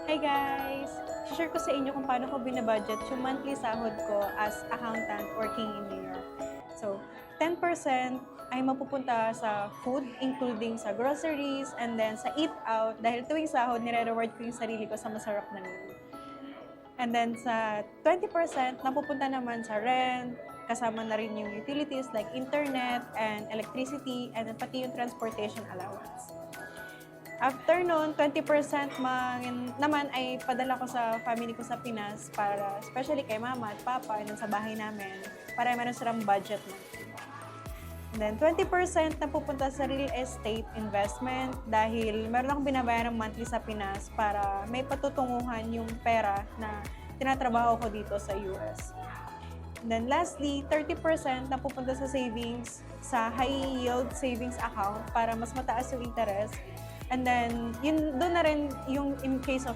Hi guys! Share ko sa inyo kung paano ko binabudget yung monthly sahod ko as accountant working in New York. So, 10% ay mapupunta sa food, including sa groceries, and then sa eat out, dahil tuwing sahod, nire-reward ko yung sarili ko sa masarap na meal. And then sa 20%, napupunta naman sa rent, kasama na rin yung utilities like internet and electricity, and then pati yung transportation allowance. After noon, 20% naman ay padala ko sa family ko sa Pinas para especially kay mama at papa and sa bahay namin para meron silang budget na. And then 20% na pupunta sa real estate investment dahil meron akong binabayaran monthly sa Pinas para may patutunguhan yung pera na tinatrabaho ko dito sa US. And then lastly, 30% na pupunta sa savings sa high yield savings account para mas mataas yung interest. And then, doon na rin yung in case of